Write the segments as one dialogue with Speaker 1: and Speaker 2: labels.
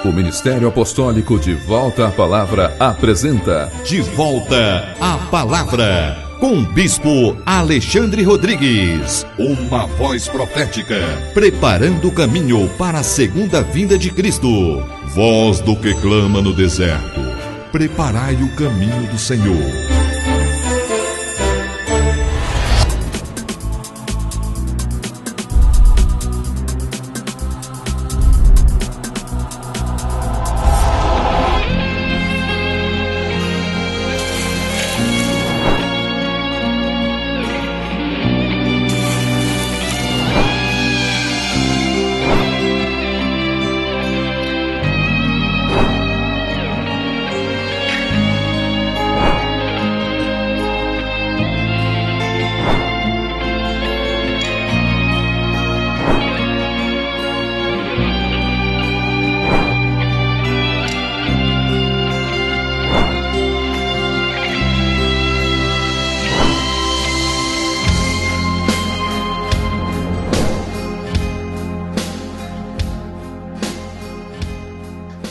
Speaker 1: O Ministério Apostólico De Volta à Palavra apresenta
Speaker 2: De Volta à Palavra, com o Bispo Alexandre Rodrigues. Uma voz profética, preparando o caminho para a segunda vinda de Cristo. Voz do que clama no deserto, preparai o caminho do Senhor.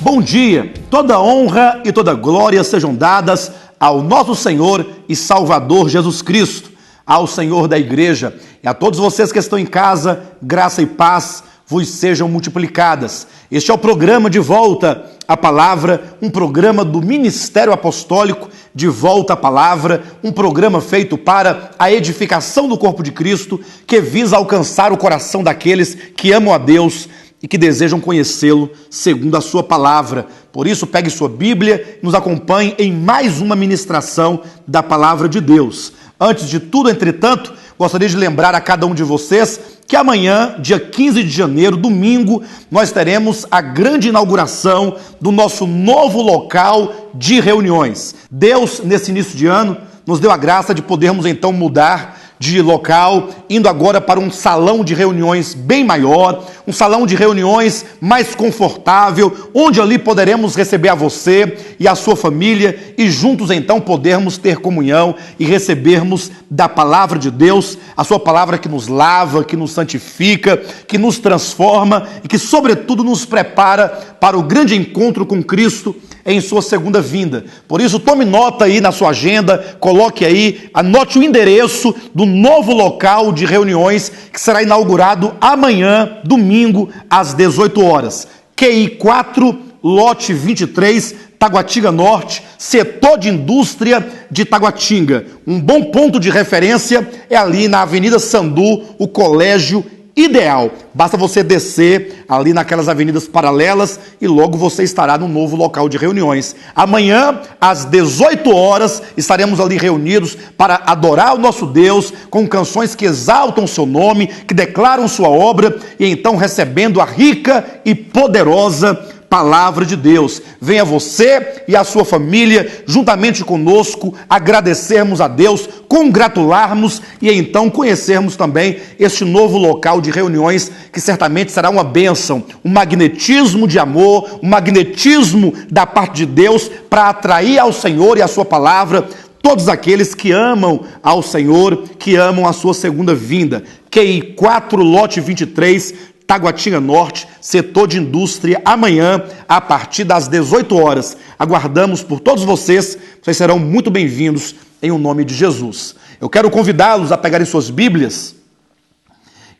Speaker 3: Bom dia, toda honra e toda glória sejam dadas ao nosso Senhor e Salvador Jesus Cristo, ao Senhor da Igreja e a todos vocês que estão em casa, graça e paz vos sejam multiplicadas. Este é o programa De Volta à Palavra, um programa do Ministério Apostólico De Volta à Palavra, um programa feito para a edificação do corpo de Cristo, que visa alcançar o coração daqueles que amam a Deus e que desejam conhecê-lo segundo a sua palavra. Por isso, pegue sua Bíblia e nos acompanhe em mais uma ministração da palavra de Deus. Antes de tudo, entretanto, gostaria de lembrar a cada um de vocês que amanhã, dia 15 de janeiro, domingo, nós teremos a grande inauguração do nosso novo local de reuniões. Deus, nesse início de ano, nos deu a graça de podermos então mudar de local, indo agora para um salão de reuniões bem maior, um salão de reuniões mais confortável, onde ali poderemos receber a você e a sua família e juntos então podermos ter comunhão e recebermos da palavra de Deus, a sua palavra que nos lava, que nos santifica, que nos transforma e que sobretudo nos prepara para o grande encontro com Cristo em sua segunda vinda. Por isso, tome nota aí na sua agenda, coloque aí, anote o endereço do novo local de reuniões que será inaugurado amanhã, domingo, às 18 horas. QI 4, lote 23, Taguatinga Norte, setor de indústria de Taguatinga. Um bom ponto de referência é ali na Avenida Sandu, o colégio ideal. Basta você descer ali naquelas avenidas paralelas e logo você estará no novo local de reuniões. Amanhã, às 18 horas, estaremos ali reunidos para adorar o nosso Deus com canções que exaltam o seu nome, que declaram sua obra e então recebendo a rica e poderosa palavra de Deus. Venha você e a sua família, juntamente conosco, agradecermos a Deus, congratularmos e então conhecermos também este novo local de reuniões que certamente será uma bênção, um magnetismo de amor, um magnetismo da parte de Deus para atrair ao Senhor e a sua palavra todos aqueles que amam ao Senhor, que amam a sua segunda vinda. QI 4, lote 23, Taguatinga Norte, setor de indústria, amanhã, a partir das 18 horas. Aguardamos por todos vocês serão muito bem-vindos em o nome de Jesus. Eu quero convidá-los a pegarem suas Bíblias,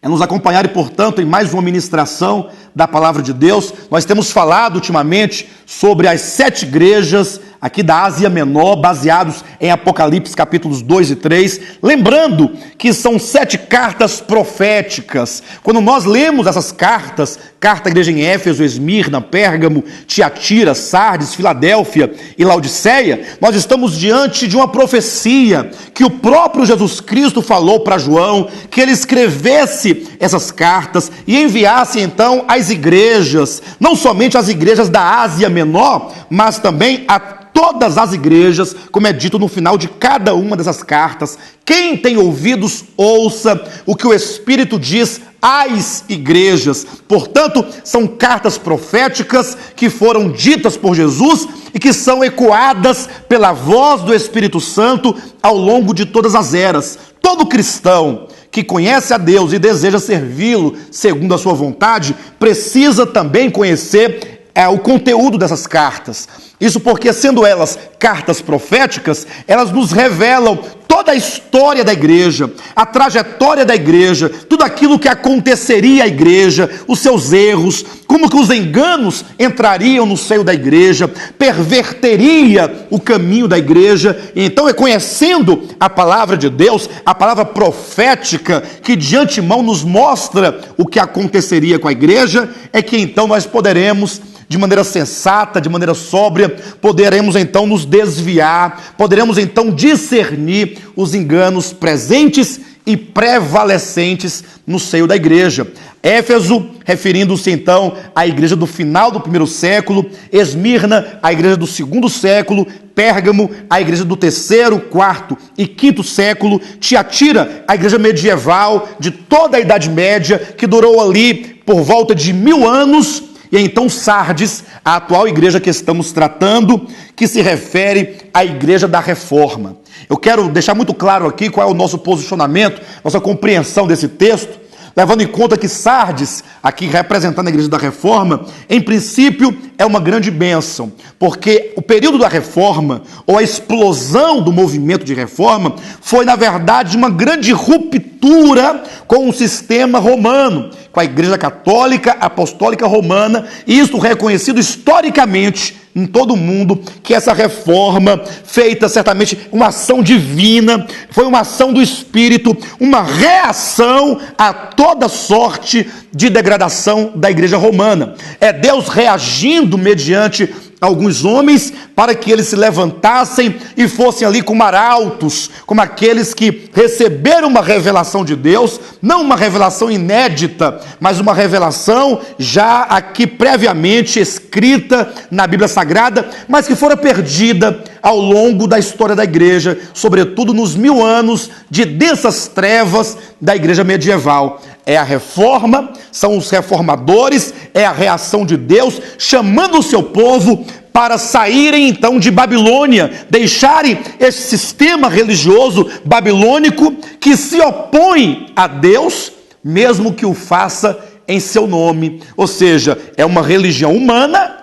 Speaker 3: a nos acompanharem, portanto, em mais uma ministração da Palavra de Deus. Nós temos falado ultimamente sobre as 7 igrejas aqui da Ásia Menor, baseados em Apocalipse capítulos 2 e 3, lembrando que são 7 cartas proféticas. Quando nós lemos essas cartas, carta à igreja em Éfeso, Esmirna, Pérgamo, Tiatira, Sardes, Filadélfia e Laodiceia, nós estamos diante de uma profecia que o próprio Jesus Cristo falou para João, que ele escrevesse essas cartas e enviasse então às igrejas, não somente às igrejas da Ásia Menor, mas também a todas as igrejas, como é dito no final de cada uma dessas cartas. Quem tem ouvidos, ouça o que o Espírito diz às igrejas. Portanto, são cartas proféticas que foram ditas por Jesus e que são ecoadas pela voz do Espírito Santo ao longo de todas as eras. Todo cristão que conhece a Deus e deseja servi-lo segundo a sua vontade, precisa também conhecer o conteúdo dessas cartas. Isso porque, sendo elas cartas proféticas, elas nos revelam toda a história da igreja, a trajetória da igreja, tudo aquilo que aconteceria à igreja, os seus erros, como que os enganos entrariam no seio da igreja, perverteria o caminho da igreja. E então é conhecendo a palavra de Deus, a palavra profética, que de antemão nos mostra o que aconteceria com a igreja, é que então nós poderemos, de maneira sensata, de maneira sóbria, poderemos então nos desviar, poderemos então discernir os enganos presentes e prevalecentes no seio da igreja. Éfeso, referindo-se então à igreja do final do primeiro século, Esmirna, a igreja do segundo século, Pérgamo, a igreja do terceiro, quarto e quinto século, Tiatira, a igreja medieval de toda a Idade Média, que durou ali por volta de 1000 anos, e então Sardes, a atual igreja que estamos tratando, que se refere à igreja da Reforma. Eu quero deixar muito claro aqui qual é o nosso posicionamento, nossa compreensão desse texto, levando em conta que Sardes, aqui representando a igreja da Reforma, em princípio é uma grande bênção, porque o período da Reforma, ou a explosão do movimento de reforma, foi na verdade uma grande ruptura com o sistema romano, com a igreja católica, apostólica romana, e isso reconhecido historicamente em todo o mundo, que essa reforma, feita certamente uma ação divina, foi uma ação do Espírito, uma reação a toda sorte de degradação da igreja romana. É Deus reagindo mediante alguns homens para que eles se levantassem e fossem ali como arautos, como aqueles que receberam uma revelação de Deus, não uma revelação inédita, mas uma revelação já aqui previamente escrita na Bíblia Sagrada, mas que fora perdida ao longo da história da igreja, sobretudo nos 1000 anos de densas trevas da igreja medieval. É a reforma, são os reformadores, é a reação de Deus chamando o seu povo para saírem então de Babilônia, deixarem esse sistema religioso babilônico que se opõe a Deus, mesmo que o faça em seu nome. Ou seja, é uma religião humana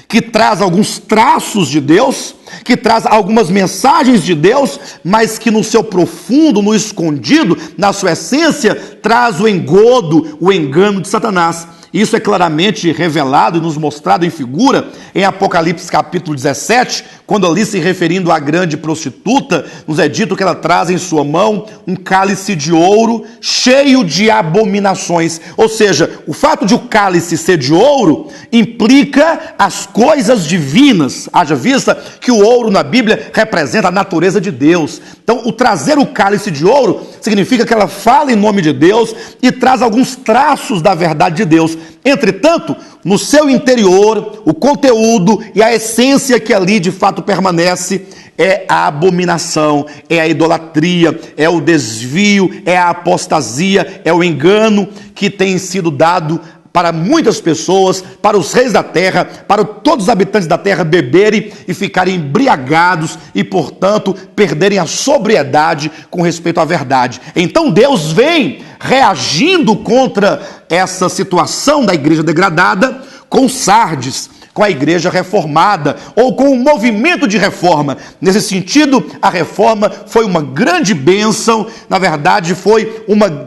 Speaker 3: que traz alguns traços de Deus, que traz algumas mensagens de Deus, mas que no seu profundo, no escondido, na sua essência, traz o engodo, o engano de Satanás. Isso é claramente revelado e nos mostrado em figura em Apocalipse capítulo 17, quando ali se referindo à grande prostituta, nos é dito que ela traz em sua mão um cálice de ouro cheio de abominações. Ou seja, o fato de o cálice ser de ouro implica as coisas divinas. Haja vista que o ouro na Bíblia representa a natureza de Deus. Então, o trazer o cálice de ouro significa que ela fala em nome de Deus e traz alguns traços da verdade de Deus. Entretanto, no seu interior, o conteúdo e a essência que ali de fato permanece é a abominação, é a idolatria, é o desvio, é a apostasia, é o engano que tem sido dado para muitas pessoas, para os reis da terra, para todos os habitantes da terra beberem e ficarem embriagados e, portanto, perderem a sobriedade com respeito à verdade. Então Deus vem reagindo contra essa situação da igreja degradada com Sardes, com a igreja reformada, ou com o movimento de reforma. Nesse sentido, a reforma foi uma grande bênção, na verdade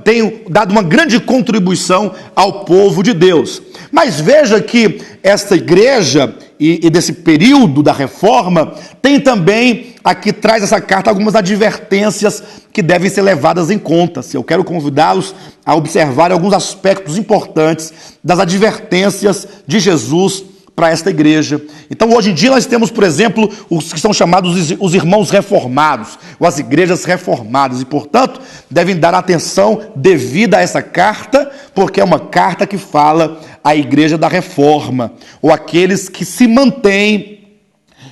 Speaker 3: tem dado uma grande contribuição ao povo de Deus. Mas veja que esta igreja e desse período da reforma tem também, aqui traz essa carta, algumas advertências que devem ser levadas em conta. Eu quero convidá-los a observar alguns aspectos importantes das advertências de Jesus para esta igreja. Então, hoje em dia nós temos, por exemplo, os que são chamados os irmãos reformados, ou as igrejas reformadas, e, portanto, devem dar atenção devida a essa carta, porque é uma carta que fala à igreja da reforma, ou aqueles que se mantêm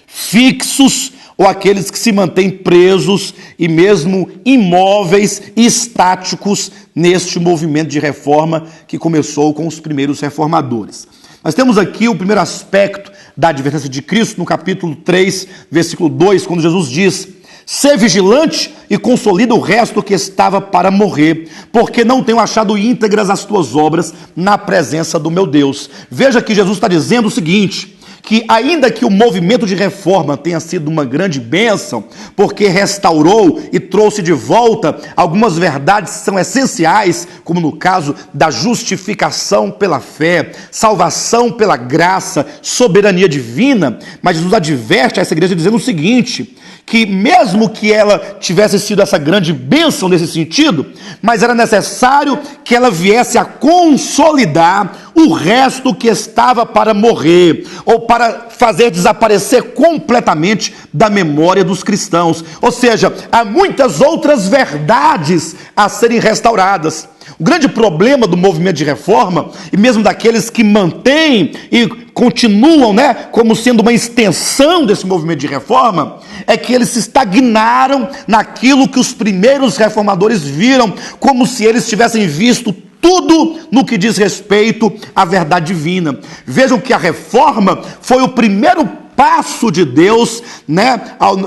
Speaker 3: fixos, ou aqueles que se mantêm presos e mesmo imóveis e estáticos neste movimento de reforma que começou com os primeiros reformadores. Nós temos aqui o primeiro aspecto da advertência de Cristo no capítulo 3, versículo 2, quando Jesus diz: Ser vigilante e consolida o resto que estava para morrer, porque não tenho achado íntegras as tuas obras na presença do meu Deus. Veja que Jesus está dizendo o seguinte, que ainda que o movimento de reforma tenha sido uma grande bênção, porque restaurou e trouxe de volta algumas verdades que são essenciais, como no caso da justificação pela fé, salvação pela graça, soberania divina, mas Jesus adverte a essa igreja dizendo o seguinte, que mesmo que ela tivesse sido essa grande bênção nesse sentido, mas era necessário que ela viesse a consolidar o resto que estava para morrer, ou para fazer desaparecer completamente da memória dos cristãos. Ou seja, há muitas outras verdades a serem restauradas. O grande problema do movimento de reforma, e mesmo daqueles que mantêm e continuam, como sendo uma extensão desse movimento de reforma, é que eles se estagnaram naquilo que os primeiros reformadores viram, como se eles tivessem visto tudo no que diz respeito à verdade divina. Vejam que a reforma foi o primeiro passo de Deus,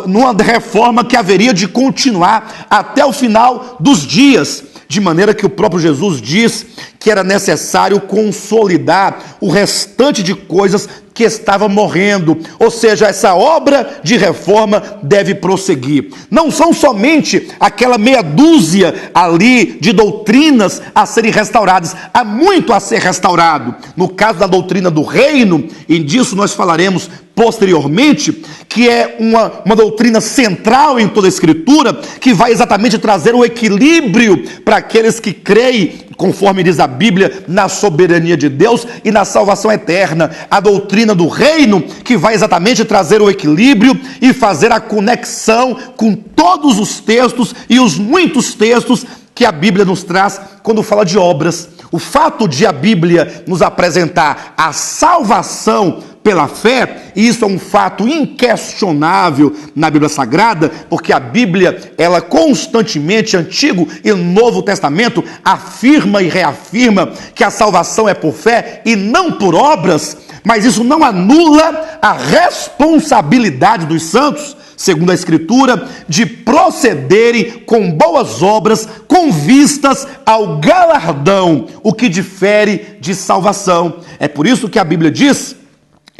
Speaker 3: numa reforma que haveria de continuar até o final dos dias, de maneira que o próprio Jesus diz que era necessário consolidar o restante de coisas que estava morrendo, ou seja, essa obra de reforma deve prosseguir. Não são somente aquela meia dúzia ali de doutrinas a serem restauradas, há muito a ser restaurado. No caso da doutrina do reino, e disso nós falaremos posteriormente, que é uma doutrina central em toda a Escritura, que vai exatamente trazer o equilíbrio para aqueles que creem, conforme diz a Bíblia, na soberania de Deus e na salvação eterna. A doutrina do reino, que vai exatamente trazer o equilíbrio e fazer a conexão com todos os textos e os muitos textos que a Bíblia nos traz quando fala de obras. O fato de a Bíblia nos apresentar a salvação pela fé, e isso é um fato inquestionável na Bíblia Sagrada, porque a Bíblia, ela constantemente, Antigo e Novo Testamento, afirma e reafirma que a salvação é por fé e não por obras, mas isso não anula a responsabilidade dos santos, segundo a Escritura, de procederem com boas obras, com vistas ao galardão, o que difere de salvação. É por isso que a Bíblia diz,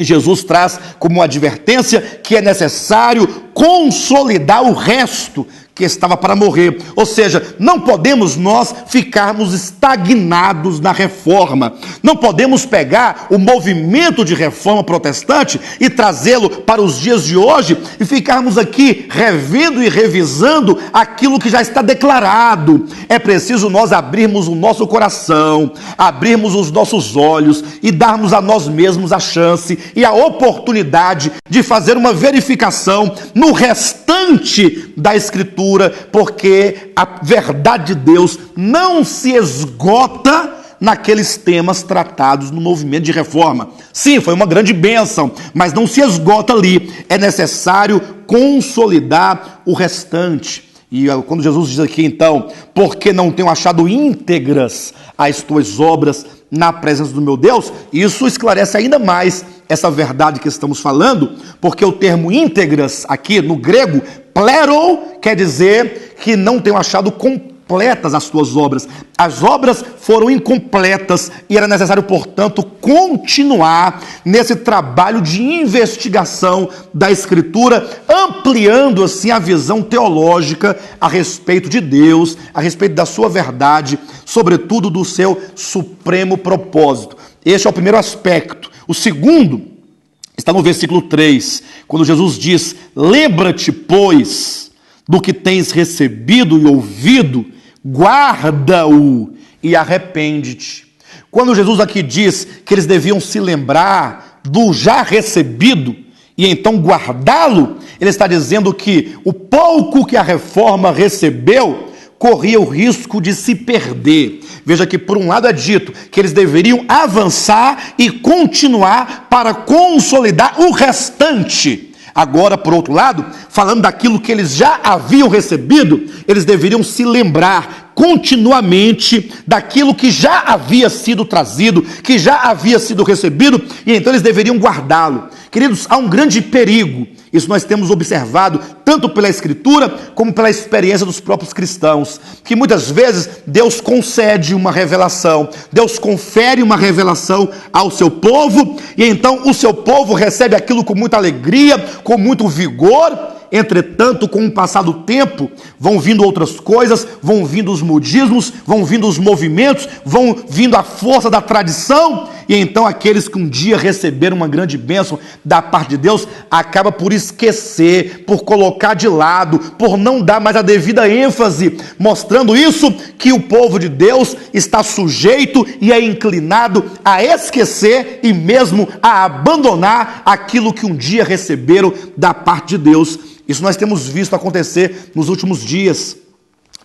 Speaker 3: Jesus traz como uma advertência, que é necessário consolidar o resto que estava para morrer. Ou seja, não podemos nós ficarmos estagnados na reforma. Não podemos pegar o movimento de reforma protestante e trazê-lo para os dias de hoje e ficarmos aqui revendo e revisando aquilo que já está declarado. É preciso nós abrirmos o nosso coração, abrirmos os nossos olhos e darmos a nós mesmos a chance e a oportunidade de fazer uma verificação no restante da Escritura, porque a verdade de Deus não se esgota naqueles temas tratados no movimento de reforma. Sim, foi uma grande bênção, mas não se esgota ali. É necessário consolidar o restante. E quando Jesus diz aqui, então, porque não tenho achado íntegras as tuas obras na presença do meu Deus, isso esclarece ainda mais essa verdade que estamos falando, porque o termo íntegras aqui no grego, plero, quer dizer que não tenho achado completas as tuas obras. As obras foram incompletas e era necessário, portanto, continuar nesse trabalho de investigação da Escritura, ampliando assim a visão teológica a respeito de Deus, a respeito da sua verdade, sobretudo do seu supremo propósito. Este é o primeiro aspecto. O segundo está no versículo 3, quando Jesus diz: lembra-te, pois, do que tens recebido e ouvido, guarda-o e arrepende-te. Quando Jesus aqui diz que eles deviam se lembrar do já recebido e então guardá-lo, ele está dizendo que o pouco que a reforma recebeu corria o risco de se perder. Veja que por um lado é dito que eles deveriam avançar e continuar para consolidar o restante. Agora, por outro lado, falando daquilo que eles já haviam recebido, eles deveriam se lembrar continuamente daquilo que já havia sido trazido, que já havia sido recebido, e então eles deveriam guardá-lo. Queridos, há um grande perigo, Isso nós temos observado tanto pela Escritura como pela experiência dos próprios cristãos, que muitas vezes Deus concede uma revelação, Deus confere uma revelação ao seu povo, e então o seu povo recebe aquilo com muita alegria, com muito vigor. Entretanto, com o passar do tempo, vão vindo outras coisas, vão vindo os modismos, vão vindo os movimentos, vão vindo a força da tradição, e então aqueles que um dia receberam uma grande bênção da parte de Deus, acaba por esquecer, por colocar de lado, por não dar mais a devida ênfase, mostrando isso que o povo de Deus está sujeito e é inclinado a esquecer e mesmo a abandonar aquilo que um dia receberam da parte de Deus. Isso nós temos visto acontecer nos últimos dias.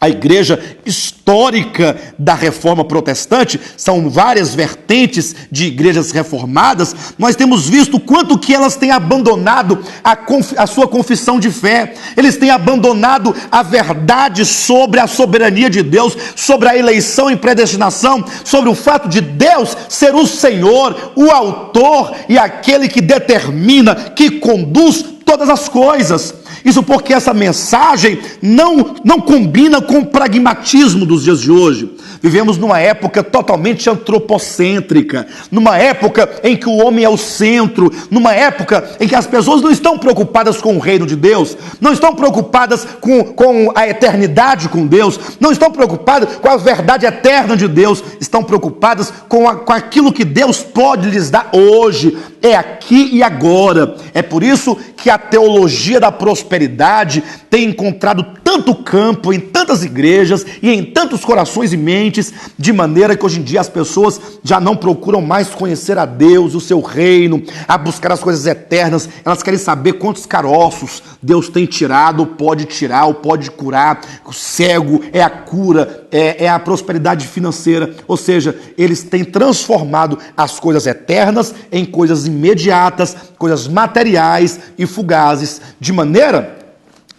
Speaker 3: A igreja histórica da reforma protestante, são várias vertentes de igrejas reformadas, nós temos visto o quanto que elas têm abandonado a sua confissão de fé, eles têm abandonado a verdade sobre a soberania de Deus, sobre a eleição e predestinação, sobre o fato de Deus ser o Senhor, o autor e aquele que determina, que conduz todas as coisas. Isso porque essa mensagem não combina com o pragmatismo dos dias de hoje. Vivemos numa época totalmente antropocêntrica, numa época em que o homem é o centro, numa época em que as pessoas não estão preocupadas com o reino de Deus, não estão preocupadas com a eternidade com Deus, não estão preocupadas com a verdade eterna de Deus, estão preocupadas com aquilo que Deus pode lhes dar hoje, é aqui e agora. É por isso que a teologia da prosperidade tem encontrado tanto campo em tantas igrejas e em tantos corações e mentes, de maneira que hoje em dia as pessoas já não procuram mais conhecer a Deus, o seu reino, a buscar as coisas eternas. Elas querem saber quantos caroços Deus tem tirado, ou pode tirar, ou pode curar. O cego é a cura, é a prosperidade financeira. Ou seja, eles têm transformado as coisas eternas em coisas imediatas, coisas materiais e fugazes, de maneira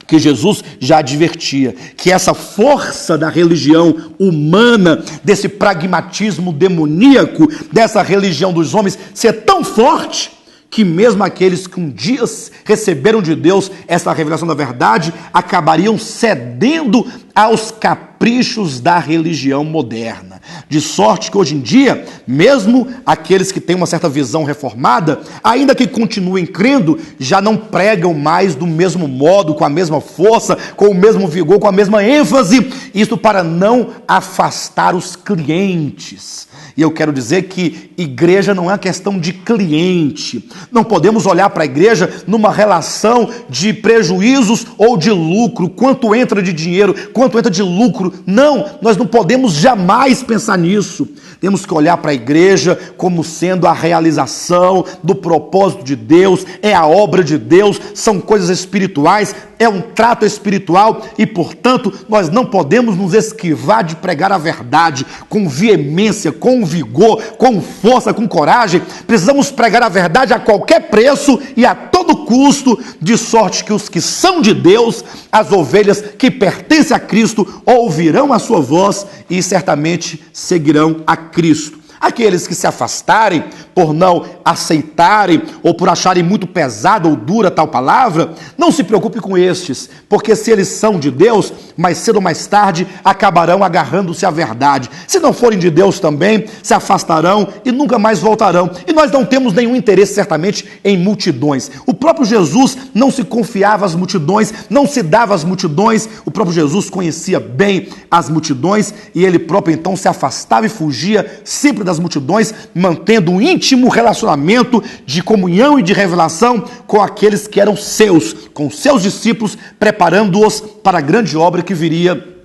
Speaker 3: que Jesus já advertia que essa força da religião humana, desse pragmatismo demoníaco, dessa religião dos homens ser tão forte, que mesmo aqueles que um dia receberam de Deus essa revelação da verdade, acabariam cedendo aos caprichos da religião moderna. De sorte que hoje em dia, mesmo aqueles que têm uma certa visão reformada, ainda que continuem crendo, já não pregam mais do mesmo modo, com a mesma força, com o mesmo vigor, com a mesma ênfase, isso para não afastar os clientes. E eu quero dizer que igreja não é uma questão de cliente. Não podemos olhar para a igreja numa relação de prejuízos ou de lucro, quanto entra de dinheiro, quanto entra de lucro. Não, nós não podemos jamais pensar nisso. Temos que olhar para a igreja como sendo a realização do propósito de Deus, é a obra de Deus, são coisas espirituais, é um trato espiritual e, portanto, nós não podemos nos esquivar de pregar a verdade com veemência, com vigor, com força, com coragem. Precisamos pregar a verdade a qualquer preço e a todo custo, de sorte que os que são de Deus, as ovelhas que pertencem a Cristo, ouvirão a sua voz e certamente seguirão a Cristo. Aqueles que se afastarem por não aceitarem ou por acharem muito pesada ou dura tal palavra, não se preocupe com estes, porque se eles são de Deus, mais cedo ou mais tarde acabarão agarrando-se à verdade. Se não forem de Deus também, se afastarão e nunca mais voltarão. E nós não temos nenhum interesse certamente em multidões. O próprio Jesus não se confiava às multidões, não se dava às multidões. O próprio Jesus conhecia bem as multidões e ele próprio então se afastava e fugia sempre das multidões, mantendo um íntimo relacionamento de comunhão e de revelação com aqueles que eram seus, com seus discípulos, preparando-os para a grande obra que viria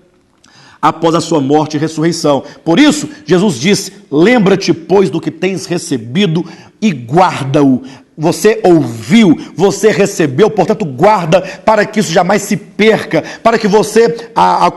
Speaker 3: após a sua morte e ressurreição. Por isso, Jesus disse: lembra-te, pois, do que tens recebido e guarda-o. Você ouviu, você recebeu, portanto guarda, para que isso jamais se perca, para que você,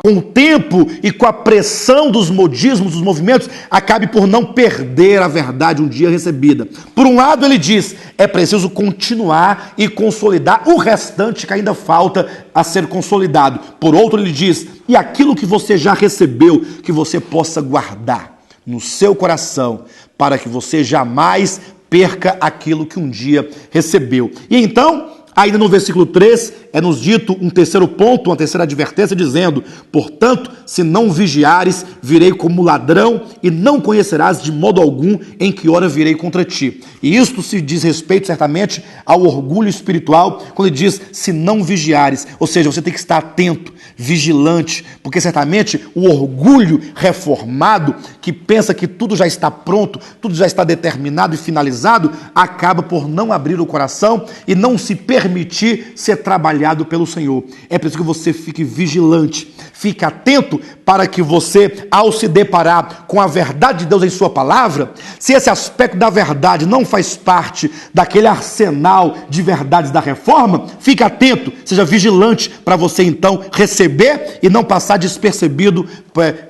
Speaker 3: com o tempo e com a pressão dos modismos, dos movimentos, acabe por não perder a verdade um dia recebida. Por um lado ele diz, é preciso continuar e consolidar o restante que ainda falta a ser consolidado. Por outro ele diz, e aquilo que você já recebeu, que você possa guardar no seu coração, para que você jamais perca aquilo que um dia recebeu. E então, Ainda no versículo 3, é nos dito um terceiro ponto, uma terceira advertência, dizendo: portanto, se não vigiares, virei como ladrão, e não conhecerás de modo algum em que hora virei contra ti. E isto se diz respeito, certamente, ao orgulho espiritual, quando ele diz, se não vigiares. Ou seja, você tem que estar atento, vigilante, porque certamente o orgulho reformado, que pensa que tudo já está pronto, tudo já está determinado e finalizado, acaba por não abrir o coração e não se permitir ser trabalhado pelo Senhor. É preciso que você fique vigilante, fique atento para que você, ao se deparar com a verdade de Deus em sua palavra, se esse aspecto da verdade não faz parte daquele arsenal de verdades da reforma, fique atento, seja vigilante para você então receber e não passar despercebido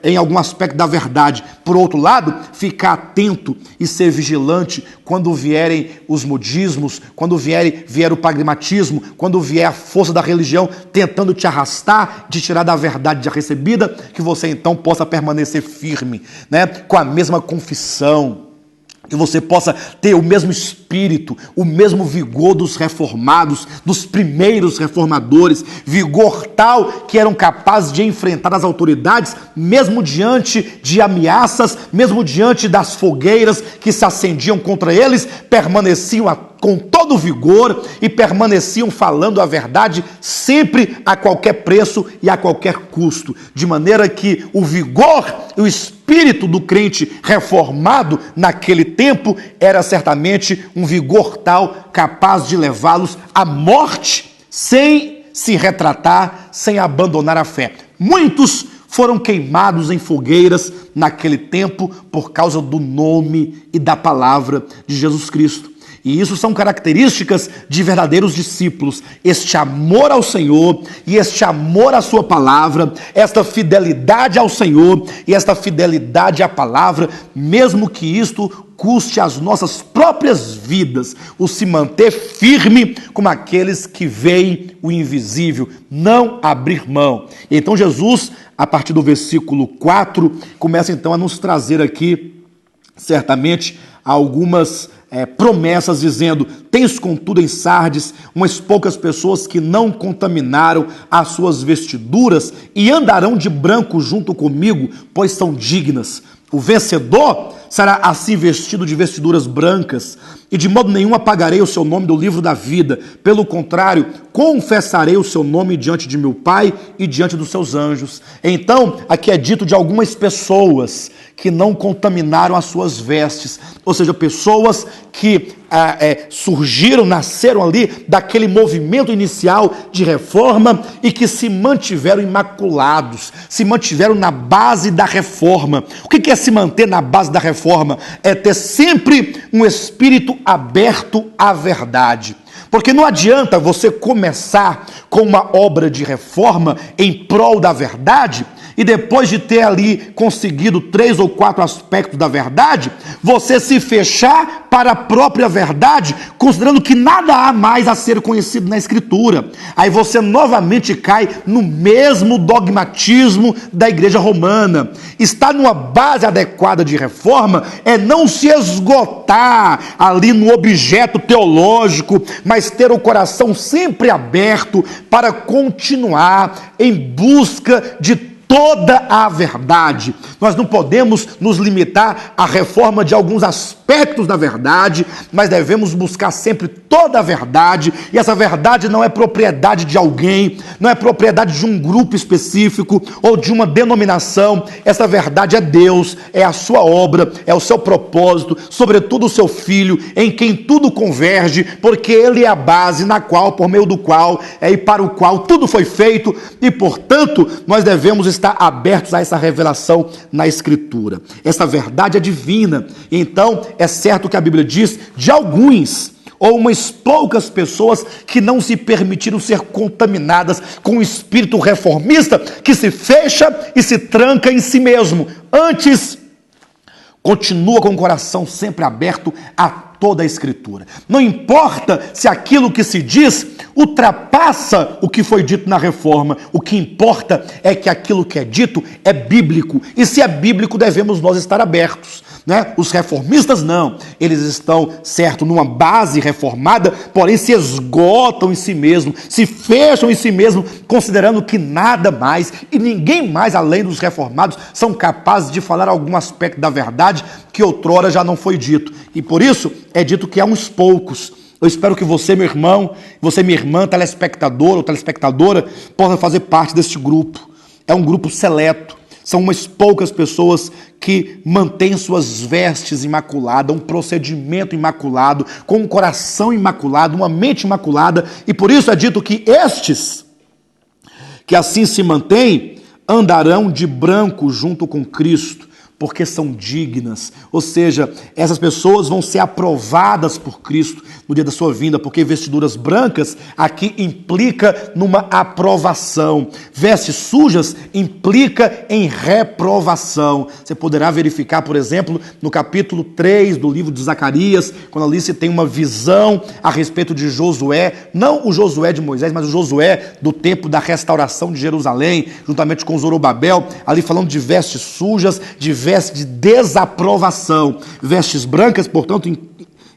Speaker 3: em algum aspecto da verdade. Por outro lado, ficar atento e ser vigilante quando vierem os modismos, quando vier o pragmatismo, quando vier a força da religião tentando te arrastar, de tirar da verdade já recebida, que você então possa permanecer firme, né? Com a mesma confissão, que você possa ter o mesmo espírito, o mesmo vigor dos reformados, dos primeiros reformadores, vigor tal que eram capazes de enfrentar as autoridades, mesmo diante de ameaças, mesmo diante das fogueiras que se acendiam contra eles, permaneciam com todo o vigor e permaneciam falando a verdade sempre a qualquer preço e a qualquer custo, de maneira que o vigor e o espírito do crente reformado naquele tempo era certamente um vigor tal capaz de levá-los à morte sem se retratar, sem abandonar a fé. Muitos foram queimados em fogueiras naquele tempo por causa do nome e da palavra de Jesus Cristo. E isso são características de verdadeiros discípulos, este amor ao Senhor e este amor à sua palavra, esta fidelidade ao Senhor e esta fidelidade à palavra, mesmo que isto custe as nossas próprias vidas, o se manter firme como aqueles que veem o invisível, não abrir mão. Então Jesus, a partir do versículo 4, começa então a nos trazer aqui, certamente, algumas promessas, dizendo: tens contudo em Sardes umas poucas pessoas que não contaminaram as suas vestiduras e andarão de branco junto comigo, pois são dignas. O vencedor será assim vestido de vestiduras brancas, e de modo nenhum apagarei o seu nome do livro da vida. Pelo contrário, confessarei o seu nome diante de meu Pai e diante dos seus anjos. Então, aqui é dito de algumas pessoas que não contaminaram as suas vestes, ou seja, pessoas que surgiram, nasceram ali daquele movimento inicial de reforma e que se mantiveram imaculados, se mantiveram na base da reforma. O que é se manter na base da reforma? É ter sempre um espírito aberto à verdade. Porque não adianta você começar com uma obra de reforma em prol da verdade e depois de ter ali conseguido 3 ou 4 aspectos da verdade, você se fechar para a própria verdade, considerando que nada há mais a ser conhecido na Escritura. Aí você novamente cai no mesmo dogmatismo da igreja romana. Estar numa base adequada de reforma é não se esgotar ali no objeto teológico, mas ter o coração sempre aberto para continuar em busca de toda a verdade. Nós não podemos nos limitar à reforma de alguns aspectos da verdade, mas devemos buscar sempre toda a verdade, e essa verdade não é propriedade de alguém, não é propriedade de um grupo específico ou de uma denominação. Essa verdade é Deus, é a sua obra, é o seu propósito, sobretudo o seu Filho, em quem tudo converge, porque Ele é a base na qual, por meio do qual e para o qual tudo foi feito, e portanto nós devemos estar abertos a essa revelação na Escritura. Essa verdade é divina. Então é certo que a Bíblia diz de alguns ou umas poucas pessoas que não se permitiram ser contaminadas com o espírito reformista que se fecha e se tranca em si mesmo. Antes, continua com o coração sempre aberto a toda a Escritura. Não importa se aquilo que se diz ultrapassa o que foi dito na reforma. O que importa é que aquilo que é dito é bíblico. E se é bíblico, devemos nós estar abertos. né? Os reformistas não, eles estão, certo, numa base reformada, porém se esgotam em si mesmo, se fecham em si mesmo, considerando que nada mais e ninguém mais além dos reformados são capazes de falar algum aspecto da verdade que outrora já não foi dito. E por isso é dito que há uns poucos. Eu espero que você, meu irmão, você, minha irmã, telespectador ou telespectadora, possa fazer parte deste grupo. É um grupo seleto. São umas poucas pessoas que mantêm suas vestes imaculadas, um procedimento imaculado, com um coração imaculado, uma mente imaculada. E por isso é dito que estes, que assim se mantêm, andarão de branco junto com Cristo, porque são dignas. Ou seja, essas pessoas vão ser aprovadas por Cristo no dia da sua vinda, porque vestiduras brancas aqui implica numa aprovação. Vestes sujas implica em reprovação. Você poderá verificar, por exemplo, no capítulo 3 do livro de Zacarias, quando ali se tem uma visão a respeito de Josué, não o Josué de Moisés, mas o Josué do tempo da restauração de Jerusalém, juntamente com Zorobabel, ali falando de vestes sujas, de vestes de desaprovação. Vestes brancas, portanto,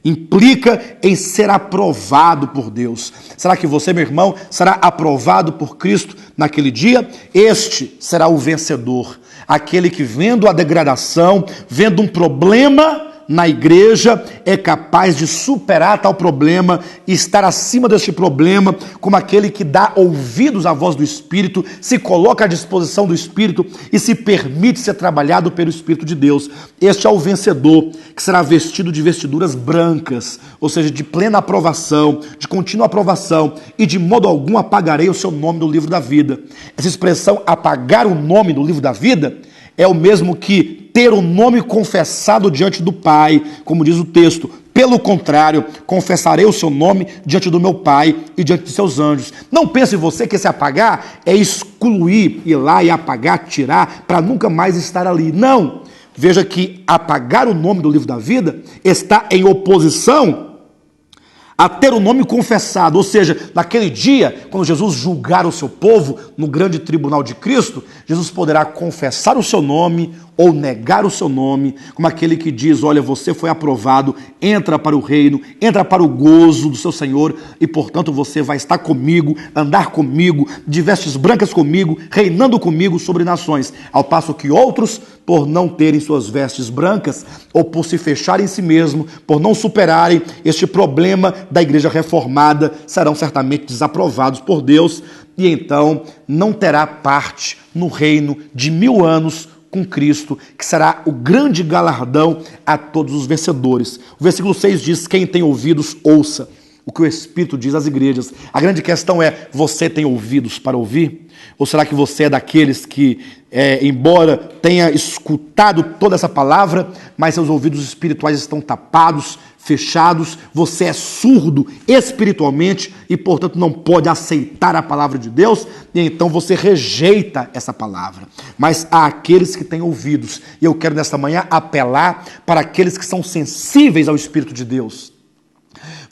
Speaker 3: implica em ser aprovado por Deus. Será que você, meu irmão, será aprovado por Cristo naquele dia? Este será o vencedor, aquele que, vendo a degradação, vendo um problema na igreja, é capaz de superar tal problema e estar acima deste problema, como aquele que dá ouvidos à voz do Espírito, se coloca à disposição do Espírito e se permite ser trabalhado pelo Espírito de Deus. Este é o vencedor, que será vestido de vestiduras brancas, ou seja, de plena aprovação, de contínua aprovação, e de modo algum apagarei o seu nome do livro da vida. Essa expressão, apagar o nome do livro da vida, é o mesmo que ter o nome confessado diante do Pai, como diz o texto. Pelo contrário, confessarei o seu nome diante do meu Pai e diante de seus anjos. Não pense você que esse apagar é excluir, ir lá e apagar, tirar, para nunca mais estar ali. Não! Veja que apagar o nome do livro da vida está em oposição a ter o nome confessado, ou seja, naquele dia, quando Jesus julgar o seu povo no grande tribunal de Cristo, Jesus poderá confessar o seu nome ou negar o seu nome, como aquele que diz, olha, você foi aprovado, entra para o reino, entra para o gozo do seu Senhor, e portanto você vai estar comigo, andar comigo, de vestes brancas comigo, reinando comigo sobre nações, ao passo que outros, por não terem suas vestes brancas, ou por se fecharem em si mesmo, por não superarem este problema da igreja reformada, serão certamente desaprovados por Deus, e então não terá parte no reino de 1000 anos com Cristo, que será o grande galardão a todos os vencedores. O versículo 6 diz, quem tem ouvidos, ouça o que o Espírito diz às igrejas. A grande questão é, você tem ouvidos para ouvir? Ou será que você é daqueles que, embora tenha escutado toda essa palavra, mas seus ouvidos espirituais estão tapados, fechados, você é surdo espiritualmente e, portanto, não pode aceitar a palavra de Deus, e então você rejeita essa palavra. Mas há aqueles que têm ouvidos, e eu quero nesta manhã apelar para aqueles que são sensíveis ao Espírito de Deus.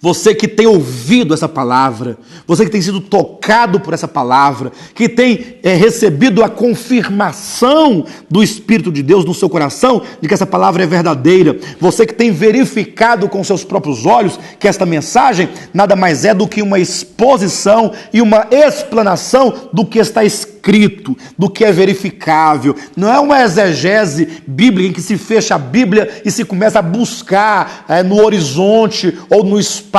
Speaker 3: Você que tem ouvido essa palavra, você que tem sido tocado por essa palavra, que tem recebido a confirmação do Espírito de Deus no seu coração, de que essa palavra é verdadeira, você que tem verificado com seus próprios olhos que esta mensagem nada mais é do que uma exposição e uma explanação do que está escrito, do que é verificável. Não é uma exegese bíblica em que se fecha a Bíblia e se começa a buscar no horizonte ou no espaço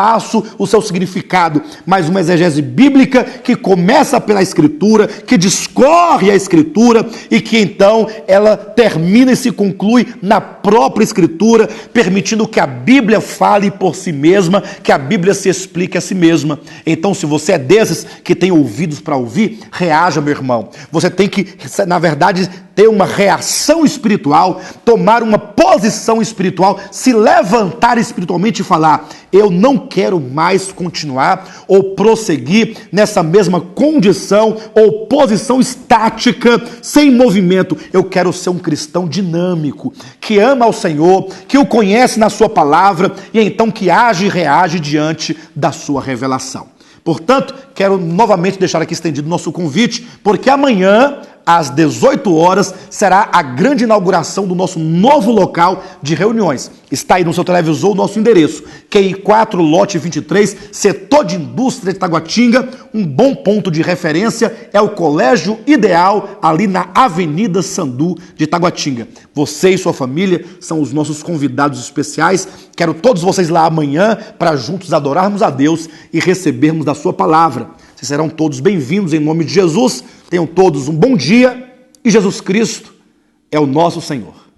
Speaker 3: o seu significado, mas uma exegese bíblica que começa pela Escritura, que discorre a Escritura e que então ela termina e se conclui na própria Escritura, permitindo que a Bíblia fale por si mesma, que a Bíblia se explique a si mesma. Então, se você é desses que tem ouvidos para ouvir, reaja, meu irmão. Você tem que, na verdade, ter uma reação espiritual, tomar uma posição espiritual, se levantar espiritualmente e falar, eu não quero mais continuar ou prosseguir nessa mesma condição ou posição estática, sem movimento. Eu quero ser um cristão dinâmico, que ama ao Senhor, que o conhece na sua palavra e então que age e reage diante da sua revelação. Portanto, quero novamente deixar aqui estendido o nosso convite, porque amanhã, às 18 horas, será a grande inauguração do nosso novo local de reuniões. Está aí no seu televisor o nosso endereço, QI 4, lote 23, setor de indústria de Taguatinga. Um bom ponto de referência é o Colégio Ideal, ali na Avenida Sandu de Taguatinga. Você e sua família são os nossos convidados especiais. Quero todos vocês lá amanhã para juntos adorarmos a Deus e recebermos da sua palavra. Vocês serão todos bem-vindos em nome de Jesus. Tenham todos um bom dia e Jesus Cristo é o nosso Senhor.